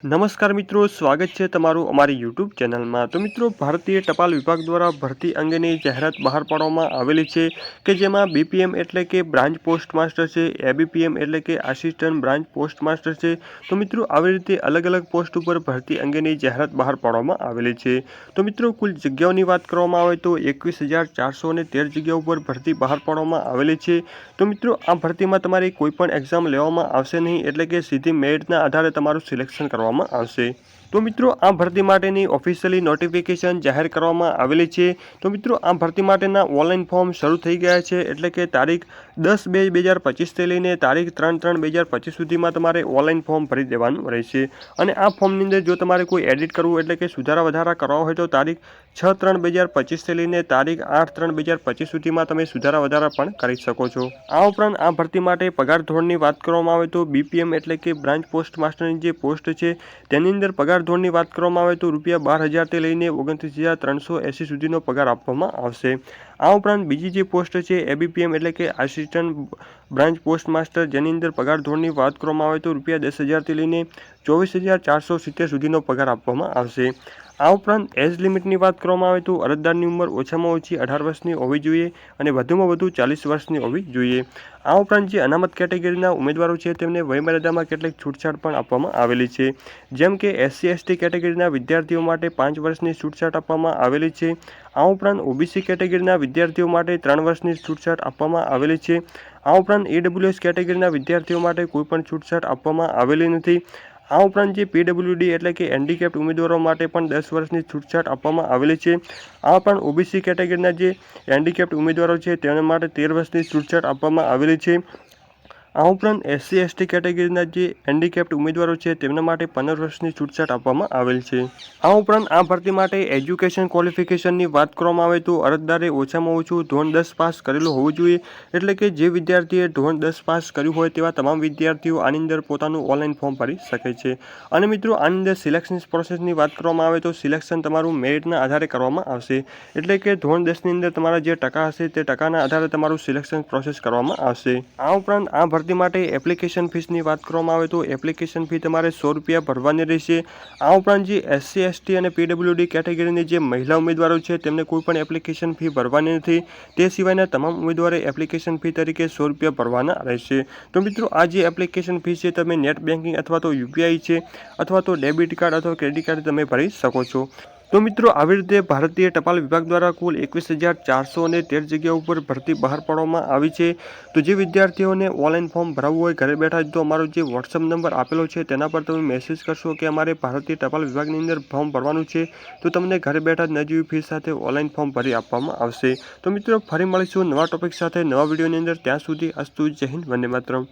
નમસ્કાર મિત્રો, સ્વાગત છે તમારું અમારી યુટ્યુબ ચેનલમાં। તો મિત્રો, ભારતીય ટપાલ વિભાગ દ્વારા ભરતી અંગેની જાહેરાત બહાર પાડવામાં આવેલી છે કે જેમાં બીપીએમ એટલે કે બ્રાન્ચ પોસ્ટ માસ્ટર છે, એબીપીએમ એટલે કે આસિસ્ટન્ટ બ્રાન્ચ પોસ્ટ માસ્ટર છે। તો મિત્રો, આવી રીતે અલગ અલગ પોસ્ટ ઉપર ભરતી અંગેની જાહેરાત બહાર પાડવામાં આવેલી છે। તો મિત્રો, કુલ જગ્યાઓની વાત કરવામાં આવે તો 21,413 જગ્યાઓ ઉપર ભરતી બહાર પાડવામાં આવેલી છે। તો મિત્રો, આ ભરતીમાં તમારી કોઈ પણ એક્ઝામ લેવામાં આવશે નહીં, એટલે કે સીધી મેરિટના આધારે તમારું સિલેક્શન કરવામાં આવશે। તો મિત્રો, આ ભરતી માટેની ઓફિશિયલી નોટિફિકેશન જાહેર કરવામાં આવેલી છે। તો મિત્રો, આ ભરતી માટેના ઓનલાઈન ફોર્મ શરૂ થઈ ગયા છે, એટલે કે તારીખ 10/2/2025 થી લઈને તારીખ 3/3/2025 સુધીમાં તમારે ઓનલાઈન ફોર્મ ભરી દેવાનું રહેશે। અને આ ફોર્મની અંદર જો તમારે કોઈ એડિટ કરવું એટલે કે સુધારા વધારા કરવા હોય તો તારીખ 6/3/2025 થી લઈને તારીખ 8/3/2025 સુધીમાં તમે સુધારા વધારા પણ કરી શકો છો। આ ઉપરાંત આ ભરતી માટે પગાર ધોરણની વાત કરવામાં આવે તો બીપીએમ એટલે કે બ્રાન્ચ પોસ્ટ માસ્ટરની જે પોસ્ટ છે તેની અંદર પગાર ધોરણની વાત કરવામાં આવે તો ₹12,000 થી લઈને 29,380 સુધીનો પગાર આપવામાં આવશે। આ ઉપરાંત બીજી જે પોસ્ટ છે એબીપીએમ એટલે કે આસિસ્ટન્ટ બ્રાન્ચ પોસ્ટ માસ્ટર, જેની અંદર પગાર ધોરણની વાત કરવામાં આવે તો ₹10,000 થી લઈને 24,470 સુધીનો પગાર આપવામાં આવશે। આ ઉપરાંત એજ લિમિટની વાત કરવામાં આવે તો અરજદારની ઉંમર ઓછામાં ઓછી 18 વર્ષની હોવી જોઈએ અને વધુમાં વધુ 40 વર્ષની હોવી જોઈએ। આ ઉપરાંત જે અનામત કેટેગરીના ઉમેદવારો છે તેમને વયમર્યાદામાં કેટલીક છૂટછાટ પણ આપવામાં આવેલી છે, જેમ કે SC/ST કેટેગરીના વિદ્યાર્થીઓ માટે 5 વર્ષની છૂટછાટ આપવામાં આવેલી છે। આ ઉપરાંત ઓબીસી કેટેગરીના વિદ્યાર્થીઓ માટે 3 વર્ષની છૂટછાટ આપવામાં આવેલી છે। આ ઉપરાંત EWS કેટેગરીના વિદ્યાર્થીઓ માટે કોઈ પણ છૂટછાટ આપવામાં આવેલી નથી। આ ઉપરાંત જે પીડબ્લ્યુડી એટલે કે હેન્ડીકેપ્ડ ઉમેદવારો માટે પણ 10 વર્ષની છૂટછાટ આપવામાં આવેલી છે। આ ઉપરાંત ઓબીસી કેટેગરીના જે હેન્ડીકેપ્ડ ઉમેદવારો છે તેના માટે 13 વર્ષની છૂટછાટ આપવામાં આવેલી છે। આ ઉપરાંત SC/ST કેટેગરીના જે હેન્ડીકેપ્ડ ઉમેદવારો છે તેમના માટે 15 વર્ષની છૂટછાટ આપવામાં આવેલ છે। આ ઉપરાંત આ ભરતી માટે એજ્યુકેશન ક્વોલિફિકેશનની વાત કરવામાં આવે તો અરજદારે ઓછામાં ઓછું ધોરણ 10 પાસ કરેલું હોવું જોઈએ, એટલે કે જે વિદ્યાર્થીએ ધોરણ 10 પાસ કર્યું હોય તેવા તમામ વિદ્યાર્થીઓ આની અંદર પોતાનું ઓનલાઈન ફોર્મ ભરી શકે છે। અને મિત્રો, આની અંદર સિલેક્શન પ્રોસેસની વાત કરવામાં આવે તો સિલેક્શન તમારું મેરિટના આધારે કરવામાં આવશે, એટલે કે ધોરણ 10ની અંદર તમારા જે ટકા હશે તે ટકાના આધારે તમારું સિલેક્શન પ્રોસેસ કરવામાં આવશે। આ ઉપરાંત આ ભરતી માટે એપ્લિકેશન ફીસની વાત કરવામાં આવે તો એપ્લિકેશન ફી તમારે ₹100 ભરવાની રહેશે। આ ઉપરાંત જે SC/ST અને પીડબ્લ્યુડી કેટેગરીની જે મહિલા ઉમેદવારો છે તેમને કોઈ પણ એપ્લિકેશન ફી ભરવાની નથી, તે સિવાયના તમામ ઉમેદવારે એપ્લિકેશન ફી તરીકે ₹100 ભરવાના રહેશે। તો મિત્રો, આ જે એપ્લિકેશન ફી છે તમે નેટ બેન્કિંગ અથવા તો યુપીઆઈ છે અથવા તો ડેબિટ કાર્ડ અથવા ક્રેડિટ કાર્ડ તમે ભરી શકો છો। તો મિત્રો, આવી રીતે ભારતીય ટપાલ વિભાગ દ્વારા કુલ 21,413 જગ્યાઓ ઉપર ભરતી બહાર પાડવામાં આવી છે। તો જે વિદ્યાર્થીઓને ઓનલાઈન ફોર્મ ભરાવવું હોય ઘરે બેઠા જ, તો અમારો જે વોટ્સઅપ નંબર આપેલો છે તેના પર તમે મેસેજ કરશો કે અમારે ભારતીય ટપાલ વિભાગની અંદર ફોર્મ ભરવાનું છે, તો તમને ઘરે બેઠા જ નજીવી ફીસ સાથે ઓનલાઈન ફોર્મ ભરી આપવામાં આવશે। તો મિત્રો, ફરી મળીશું નવા ટોપિક સાથે નવા વિડીયોની અંદર। ત્યાં સુધી અસ્તુ, જય હિન્દ, વંદે માતરમ।